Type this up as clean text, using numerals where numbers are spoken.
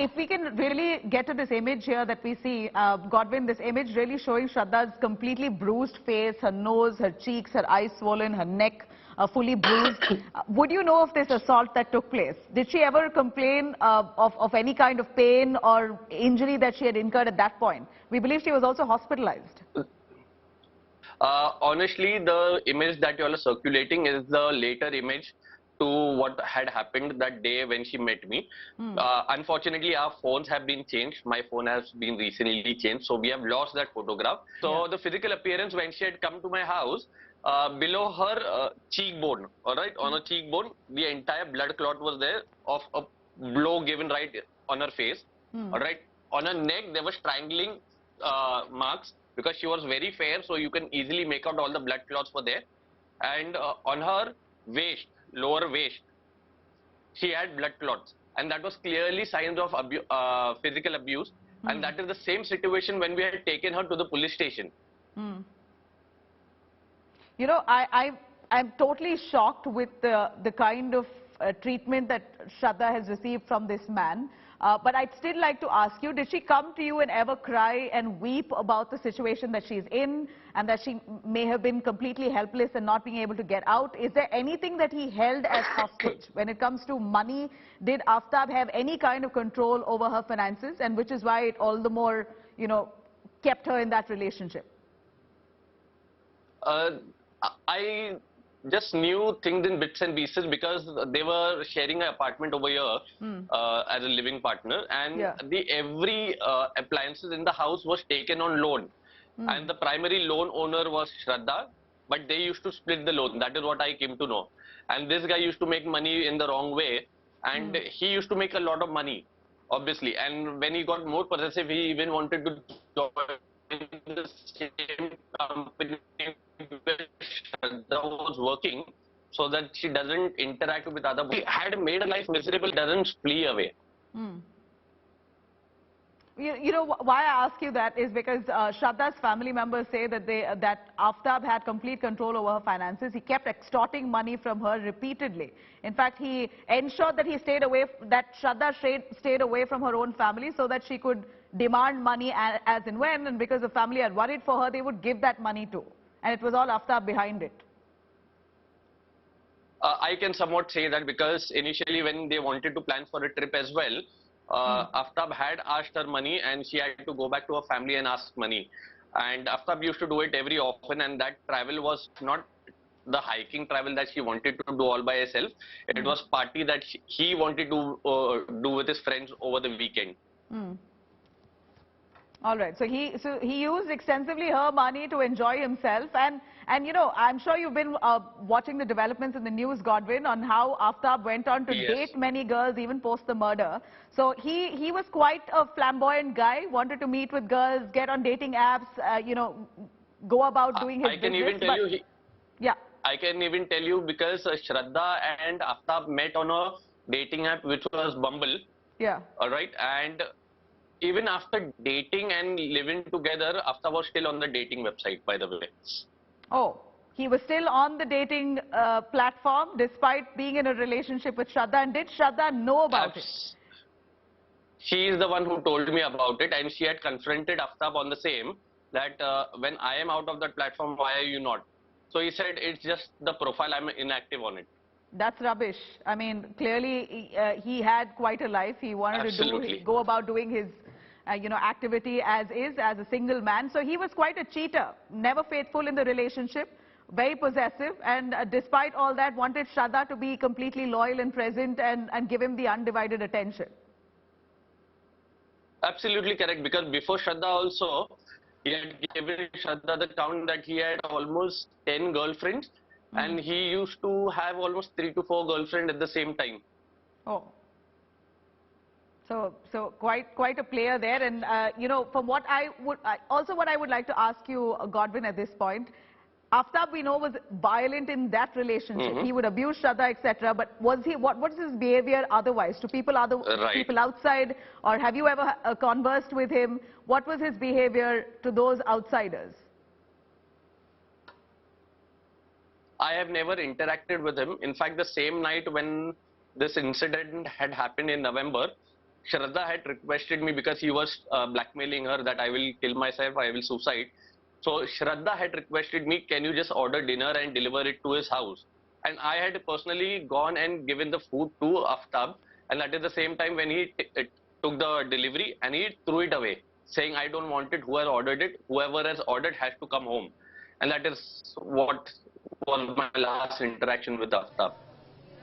if we can really get to this image here that we see, Godwin, this image really showing Shraddha's completely bruised face, her nose, her cheeks, her eyes swollen, her neck fully bruised. Would you know of this assault that took place? Did she ever complain of any kind of pain or injury that she had incurred at that point? We believe she was also hospitalized. Honestly, the image that you all are circulating is the later image to what had happened that day when she met me. Unfortunately, our phones have been changed. My phone has been recently changed, so we have lost that photograph. So the physical appearance when she had come to my house, below her cheekbone, all right, on her cheekbone, the entire blood clot was there of a blow given right on her face, all right. On her neck, there were strangling marks because she was very fair, so you can easily make out all the blood clots were there. And on her waist, lower waist, she had blood clots, and that was clearly signs of physical abuse. And that is the same situation when we had taken her to the police station. You know, I'm totally shocked with the kind of treatment that Shraddha has received from this man. But I'd still like to ask you, did she come to you and ever cry and weep about the situation that she's in and that she may have been completely helpless and not being able to get out? Is there anything that he held as hostage? When it comes to money, did Aftab have any kind of control over her finances, and which is why it all the more, you know, kept her in that relationship? I just knew things in bits and pieces because they were sharing an apartment over here as a living partner, and every appliances in the house was taken on loan, and the primary loan owner was Shraddha, but they used to split the loan. That is what I came to know. And this guy used to make money in the wrong way, and he used to make a lot of money, obviously. And when he got more possessive, he even wanted to join the same company where Shraddha was working, so that she doesn't interact with other people. He had made her life miserable, doesn't flee away. You know why I ask you that is because Shraddha's family members say that that Aftab had complete control over her finances. He kept extorting money from her repeatedly. In fact, he ensured that Shraddha stayed away from her own family so that she could demand money as and when, and because the family had worried for her, they would give that money too. And it was all Aftab behind it. I can somewhat say that because initially when they wanted to plan for a trip as well, Aftab had asked her money and she had to go back to her family and ask money. And Aftab used to do it every often, and that travel was not the hiking travel that she wanted to do all by herself. It was party that he wanted to do with his friends over the weekend. All right. So he used extensively her money to enjoy himself, and you know, I'm sure you've been watching the developments in the news, Godwin, on how Aftab went on to date many girls even post the murder. So he was quite a flamboyant guy, wanted to meet with girls, get on dating apps, you know, go about doing his business. Even tell you, I can even tell you because Shraddha and Aftab met on a dating app which was Bumble. All right, and even after dating and living together, Aftab was still on the dating website, by the way. Oh, he was still on the dating platform despite being in a relationship with Shraddha. And did Shraddha know about it? She is the one who told me about it, and she had confronted Aftab on the same, that when I am out of that platform, why are you not? So he said, it's just the profile, I'm inactive on it. That's rubbish. I mean, clearly he had quite a life. He wanted to go about doing his you know, activity as a single man. So he was quite a cheater, never faithful in the relationship, very possessive, and despite all that, wanted Shraddha to be completely loyal and present and give him the undivided attention. Absolutely correct, because before Shraddha also, he had given Shraddha the count that he had almost 10 girlfriends, and he used to have almost 3 to 4 girlfriends at the same time. Oh. So quite a player there, and you know, from what I would like to ask you, Godwin, at this point, Aftab, we know, was violent in that relationship. He would abuse Shraddha, etc. But what was his behavior otherwise to people people outside, or have you ever conversed with him? What was his behavior to those outsiders? I have never interacted with him. In fact, the same night when this incident had happened in November, Shraddha had requested me because he was blackmailing her that I will kill myself, I will suicide. So Shraddha had requested me, can you just order dinner and deliver it to his house? And I had personally gone and given the food to Aftab, and that is the same time when he took the delivery and he threw it away, saying, I don't want it, whoever ordered it, whoever has ordered has to come home. And that is what was my last interaction with Aftab.